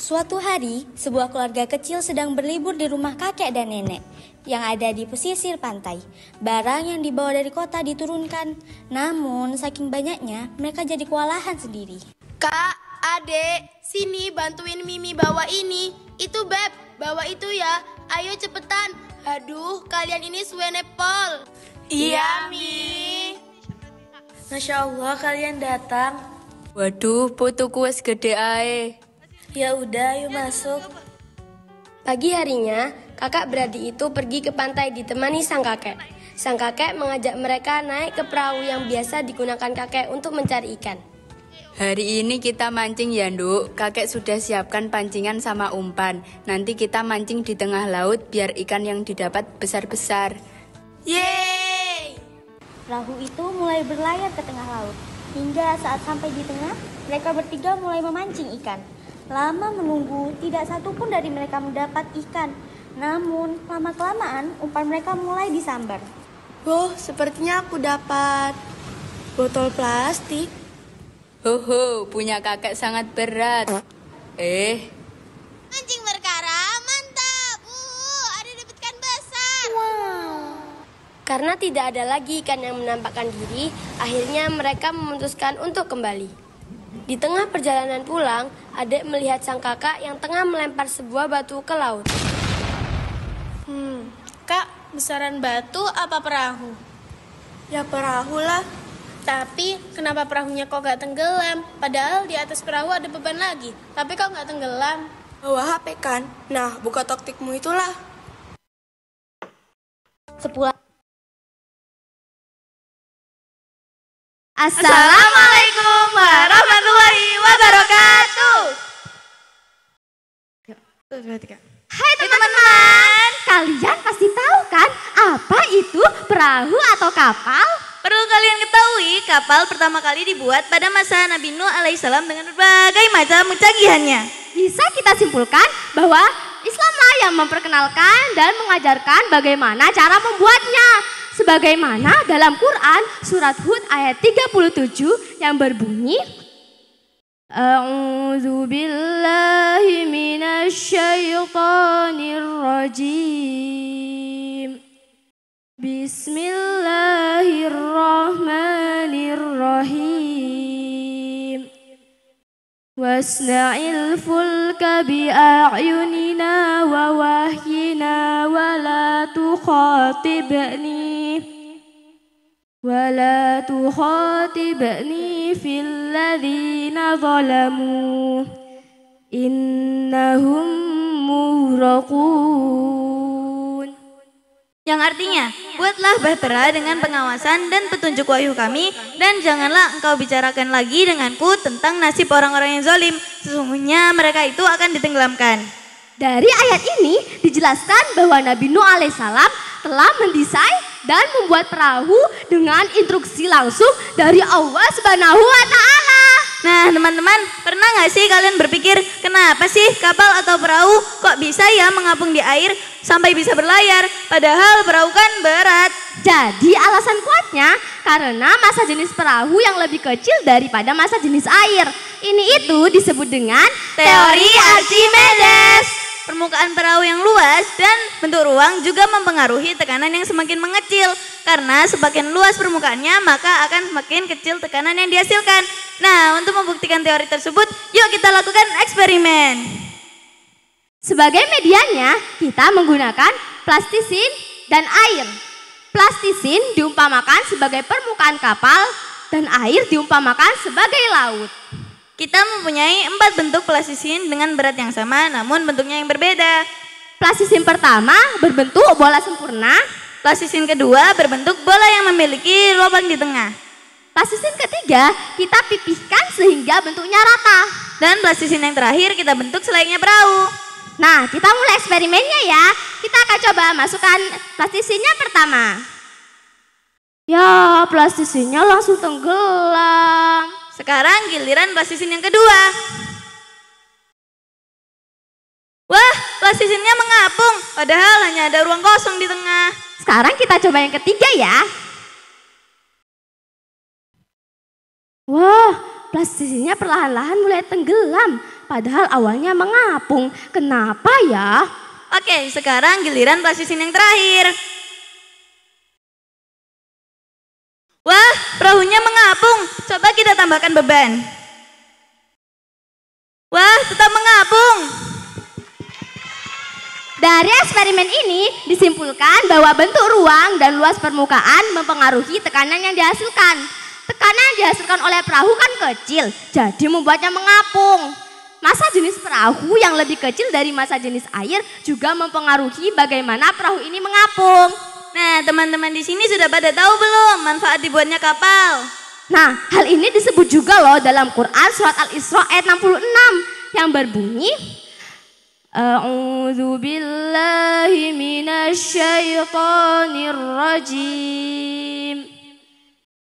Suatu hari, sebuah keluarga kecil sedang berlibur di rumah kakek dan nenek yang ada di pesisir pantai. Barang yang dibawa dari kota diturunkan, namun saking banyaknya mereka jadi kewalahan sendiri. Kak, adek, sini bantuin Mimi bawa ini. Itu Beb, bawa itu ya. Ayo cepetan. Aduh, kalian ini suwenepol. Iya, Mi. Masya Allah kalian datang. Waduh, putuku wis gede ae. Ya udah, ayo masuk. Pagi harinya, kakak beradik itu pergi ke pantai ditemani sang kakek. Sang kakek mengajak mereka naik ke perahu yang biasa digunakan kakek untuk mencari ikan. Hari ini kita mancing ya, Nduk. Kakek sudah siapkan pancingan sama umpan. Nanti kita mancing di tengah laut biar ikan yang didapat besar-besar. Yeay! Perahu itu mulai berlayar ke tengah laut. Hingga saat sampai di tengah, mereka bertiga mulai memancing ikan. Lama menunggu, tidak satu pun dari mereka mendapat ikan. Namun, lama-kelamaan umpan mereka mulai disambar. Oh, sepertinya aku dapat botol plastik. Hoho, punya kakek sangat berat. Mancing perkara, mantap. Ada dapat ikan besar. Karena tidak ada lagi ikan yang menampakkan diri, akhirnya mereka memutuskan untuk kembali. Di tengah perjalanan pulang, adek melihat sang kakak yang tengah melempar sebuah batu ke laut. Kak, besaran batu apa perahu? Ya perahu lah. Tapi kenapa perahunya kok gak tenggelam? Padahal di atas perahu ada beban lagi. Tapi kok gak tenggelam? Bawa HP kan? Nah, buka taktikmu itulah. Assalamualaikum warahmatullahi wabarakatuh. Hai teman-teman, kalian pasti tahu kan apa itu perahu atau kapal? Perlu kalian ketahui, kapal pertama kali dibuat pada masa Nabi Nuh alaihissalam dengan berbagai macam kecanggihannya. Bisa kita simpulkan bahwa Islamlah yang memperkenalkan dan mengajarkan bagaimana cara membuatnya. Sebagaimana dalam Quran surat Hud ayat 37 yang berbunyi A'udzu billahi minasyaitonir rajim. Bismillahirrahmanirrahim. Wasna'il fulka bi'ayunina wa wahyina wa la tukhatibni fil ladzina zalamu innahum mughraqun. Yang artinya, buatlah bahtera dengan pengawasan dan petunjuk wahyu kami, dan janganlah engkau bicarakan lagi denganku tentang nasib orang-orang yang zalim. Sesungguhnya mereka itu akan ditenggelamkan. Dari ayat ini dijelaskan bahwa Nabi Nuh alaihissalam telah mendesain dan membuat perahu dengan instruksi langsung dari Allah Subhanahu wa Ta'ala. Nah teman-teman, pernah gak sih kalian berpikir kenapa sih kapal atau perahu kok bisa ya mengapung di air sampai bisa berlayar? Padahal perahu kan berat. Jadi alasan kuatnya karena massa jenis perahu yang lebih kecil daripada massa jenis air. Ini itu disebut dengan teori Archimedes. Permukaan perahu yang luas dan bentuk ruang juga mempengaruhi tekanan yang semakin mengecil. Karena semakin luas permukaannya maka akan semakin kecil tekanan yang dihasilkan. Nah, untuk membuktikan teori tersebut, yuk kita lakukan eksperimen. Sebagai medianya, kita menggunakan plastisin dan air. Plastisin diumpamakan sebagai permukaan kapal dan air diumpamakan sebagai laut. Kita mempunyai 4 bentuk plastisin dengan berat yang sama namun bentuknya yang berbeda. Plastisin pertama berbentuk bola sempurna. Plastisin kedua berbentuk bola yang memiliki lubang di tengah. Plastisin ketiga kita pipihkan sehingga bentuknya rata. Dan plastisin yang terakhir kita bentuk selayaknya perahu. Nah, kita mulai eksperimennya ya. Kita akan coba masukkan plastisinnya pertama. Ya, plastisinnya langsung tenggelam. Sekarang giliran plastisin yang kedua. Wah, plastisinnya mengapung, padahal hanya ada ruang kosong di tengah. Sekarang kita coba yang ketiga ya. Wah, plastisinnya perlahan-lahan mulai tenggelam. padahal awalnya mengapung. Kenapa ya? Oke, sekarang giliran Prasisin yang terakhir. Wah, perahunya mengapung. Coba kita tambahkan beban. Wah, tetap mengapung. Dari eksperimen ini disimpulkan bahwa bentuk ruang dan luas permukaan mempengaruhi tekanan yang dihasilkan. Tekanan yang dihasilkan oleh perahu kan kecil, jadi membuatnya mengapung. Massa jenis perahu yang lebih kecil dari massa jenis air juga mempengaruhi bagaimana perahu ini mengapung. Nah, teman-teman di sini sudah pada tahu belum manfaat dibuatnya kapal? Nah, hal ini disebut juga loh dalam Quran surat Al-Isra ayat 66 yang berbunyi A'udzu billahi minasyaitonir rajim.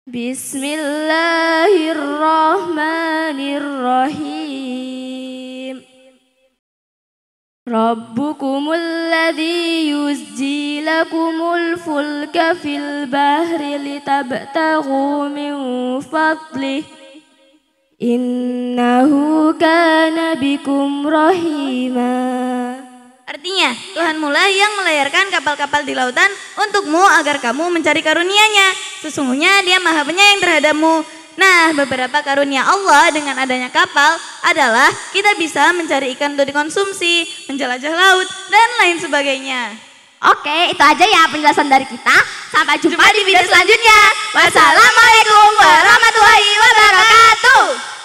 Bismillahirrahmanirrahim. Rabbukumul ladzi yusji lakumul fulka fil bahri litabtaghu min fadlih. Innahu kana bikum rahima. Artinya, Tuhanmu lah yang melayarkan kapal-kapal di lautan untukmu agar kamu mencari karunia-Nya. Sesungguhnya Dia Maha Penyayang terhadapmu. Nah, beberapa karunia Allah dengan adanya kapal adalah kita bisa mencari ikan untuk dikonsumsi, menjelajah laut, dan lain sebagainya. Oke, itu aja ya penjelasan dari kita. Sampai jumpa di video selanjutnya. Wassalamualaikum warahmatullahi wabarakatuh.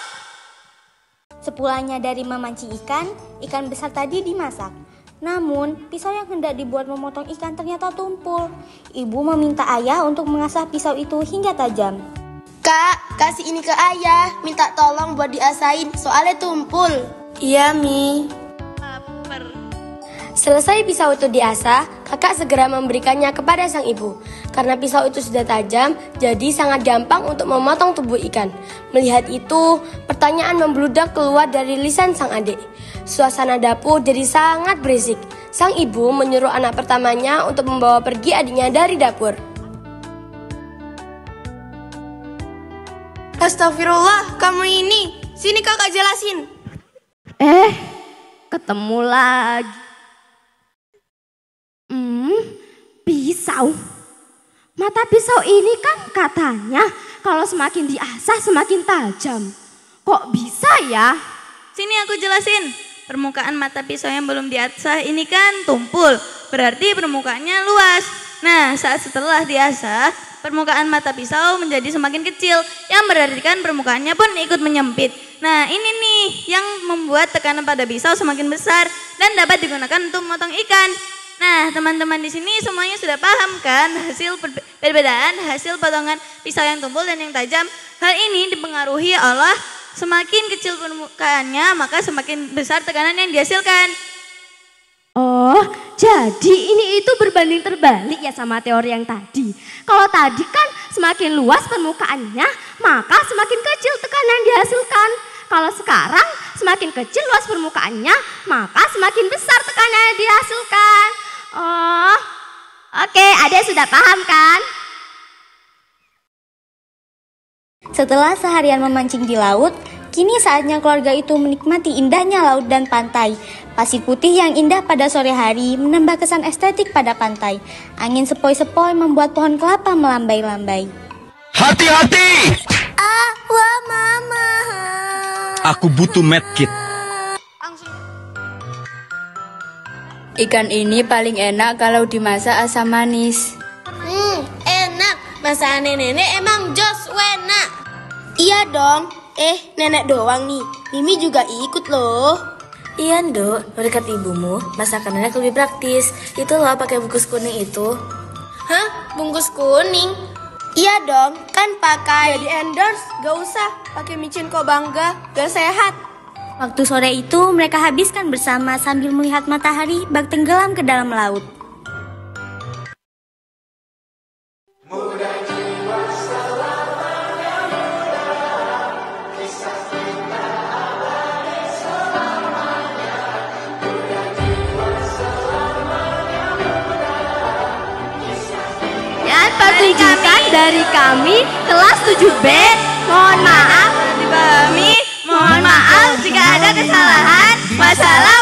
Sepulangnya dari memancing ikan, ikan besar tadi dimasak. Namun, pisau yang hendak dibuat memotong ikan ternyata tumpul. Ibu meminta ayah untuk mengasah pisau itu hingga tajam. Kak, kasih ini ke ayah. Minta tolong buat diasahin, soalnya tumpul. Iya, Mi. Selesai pisau itu diasah, kakak segera memberikannya kepada sang ibu. Karena pisau itu sudah tajam, jadi sangat gampang untuk memotong tubuh ikan. Melihat itu, pertanyaan membludak keluar dari lisan sang adik. Suasana dapur jadi sangat berisik. Sang ibu menyuruh anak pertamanya untuk membawa pergi adiknya dari dapur. Astagfirullah, kamu ini. Sini kakak jelasin. Ketemu lagi. Pisau. Mata pisau ini kan katanya kalau semakin diasah semakin tajam. Kok bisa ya? Sini aku jelasin. Permukaan mata pisau yang belum diasah ini kan tumpul, berarti permukaannya luas. Nah, saat setelah diasah, permukaan mata pisau menjadi semakin kecil, yang berarti kan permukaannya pun ikut menyempit. Nah, ini nih yang membuat tekanan pada pisau semakin besar dan dapat digunakan untuk memotong ikan. Nah, teman-teman di sini semuanya sudah paham kan perbedaan hasil potongan pisau yang tumpul dan yang tajam. Hal ini dipengaruhi oleh semakin kecil permukaannya, maka semakin besar tekanan yang dihasilkan. Oh, jadi ini itu berbanding terbalik ya sama teori yang tadi. Kalau tadi kan semakin luas permukaannya, maka semakin kecil tekanan yang dihasilkan. Kalau sekarang semakin kecil luas permukaannya, maka semakin besar tekanan yang dihasilkan. Oh, oke, Adek sudah paham kan? Setelah seharian memancing di laut, kini saatnya keluarga itu menikmati indahnya laut dan pantai. Pasir putih yang indah pada sore hari menambah kesan estetik pada pantai. Angin sepoi-sepoi membuat pohon kelapa melambai-lambai. Hati-hati! Wah, mama. Aku butuh medkit. Ikan ini paling enak kalau dimasak asam manis. Enak. Masakan nenek emang jos enak. Iya dong. Nenek doang nih. Mimi juga ikut loh. Iya, Nduk. Berkat ibumu, masakan nenek lebih praktis. Itulah pakai bungkus kuning itu. Hah? Bungkus kuning? Iya dong, kan pakai. Jadi endorse, gak usah. Pakai micin kok bangga, gak sehat. Waktu sore itu mereka habiskan bersama sambil melihat matahari bak tenggelam ke dalam laut. Dan pertunjukan dari kami kelas 7B. Mohon maaf. Dipahami, Mohon maaf jika ada kesalahan. Wassalamualaikum